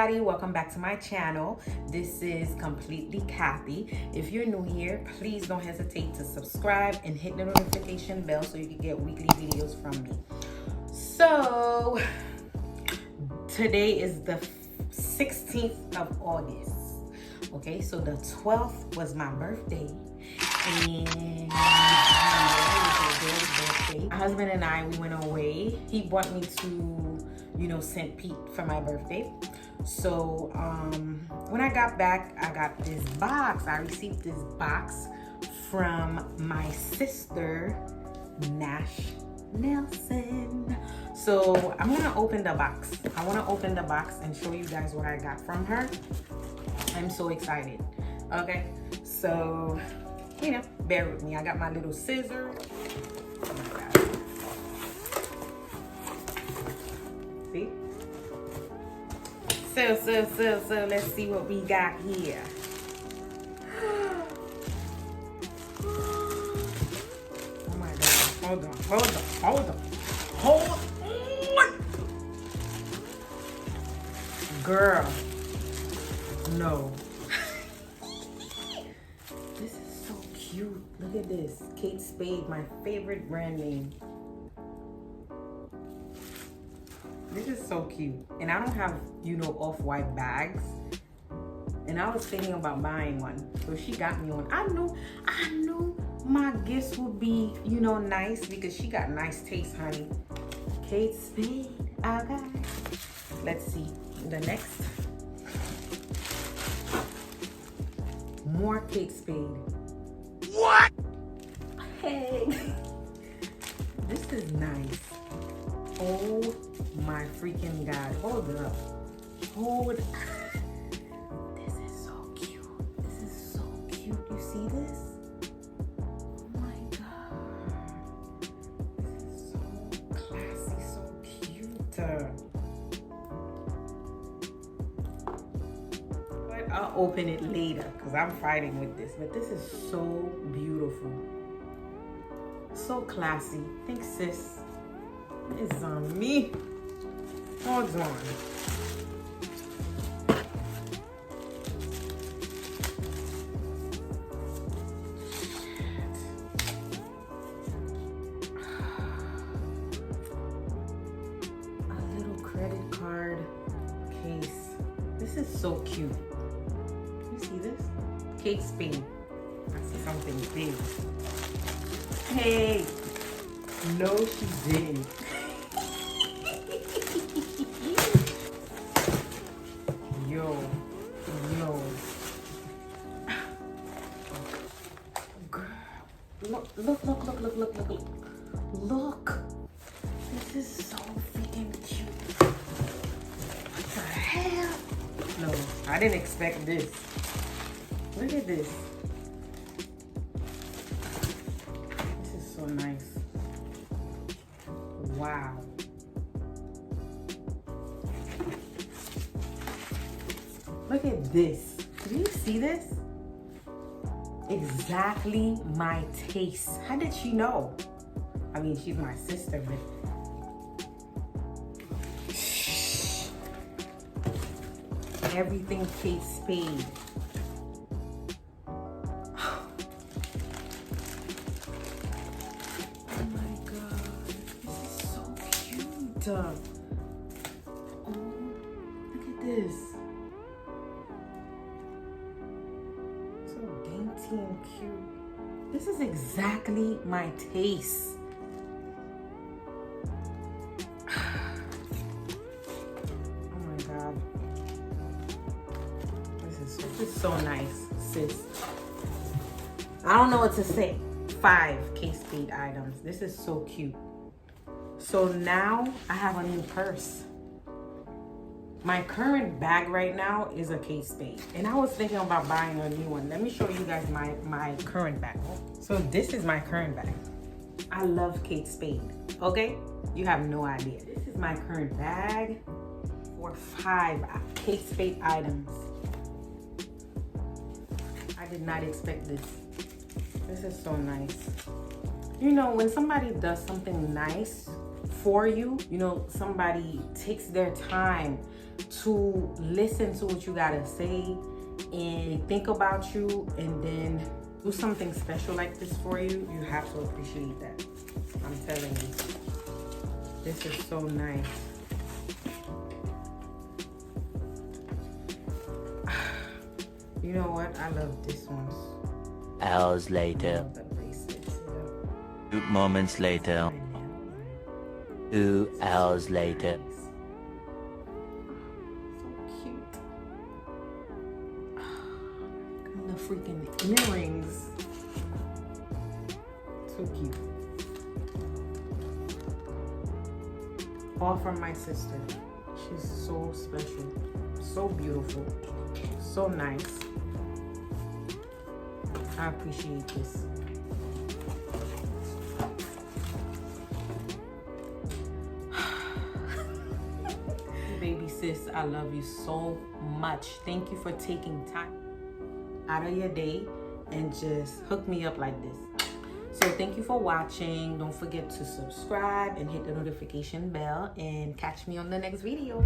everybody, welcome back to my channel. This is Completely Kathy. If you're new here, please don't hesitate to subscribe and hit the notification bell so you can get weekly videos from me. So today is the 16th of August. Okay, so the 12th was my birthday, and my husband and I, we went away. He brought me to, St. Pete for my birthday. So when I got back, I got this box. I received this box from my sister, Nash Nelson. So I'm gonna open the box. I want to open the box and show you guys what I got from her. I'm so excited. Okay, so bear with me. I got my little scissors. Oh my God. See? So let's see what we got here. Oh my God. Hold on. Girl. No. This is so cute. Look at this. Kate Spade, my favorite brand name. This is so cute. And I don't have, off-white bags. And I was thinking about buying one. So she got me one. I knew my gifts would be, nice because she got nice taste, honey. Kate Spade. Okay. Let's see. The next. More Kate Spade. What? Hey. This is nice. Oh my freaking God. Hold up. This is so cute. This is so cute. You see this? Oh my God. This is so classy, so cute. But I'll open it later because I'm fighting with this. But this is so beautiful. So classy. Thanks, sis. It's on me. Hold on. A little credit card case. This is so cute. You see this? Kate Spade. I see something big. Hey. No, she didn't. Yo. Girl. Look. This is so freaking cute. What the hell? No, I didn't expect this. Look at this. This is so nice. Wow. Look at this. Do you see this? Exactly my taste. How did she know? I mean, she's my sister, but everything Kate Spade. Oh my God. This is so cute. Oh, look at this. So dainty and cute. This is exactly my taste. Oh my God. This is so nice, sis. I don't know what to say. 5 Kate Spade items. This is so cute. So now I have a new purse. My current bag right now is a Kate Spade. And I was thinking about buying a new one. Let me show you guys my current bag. So this is my current bag. I love Kate Spade, okay? You have no idea. This is my current bag for 5 Kate Spade items. I did not expect this. This is so nice. When somebody does something nice for you, somebody takes their time to listen to what you gotta say and think about you, and then do something special like this for you. You have to appreciate that. I'm telling you, this is so nice. You know what? I love this one. Hours later. 2 moments later. 2 hours later. So cute. And the freaking earrings. So cute. All from my sister. She's so special. So beautiful. So nice. I appreciate this. Baby sis, I love you so much. Thank you for taking time out of your day and just hook me up like this. So thank you for watching. Don't forget to subscribe and hit the notification bell, and catch me on the next video.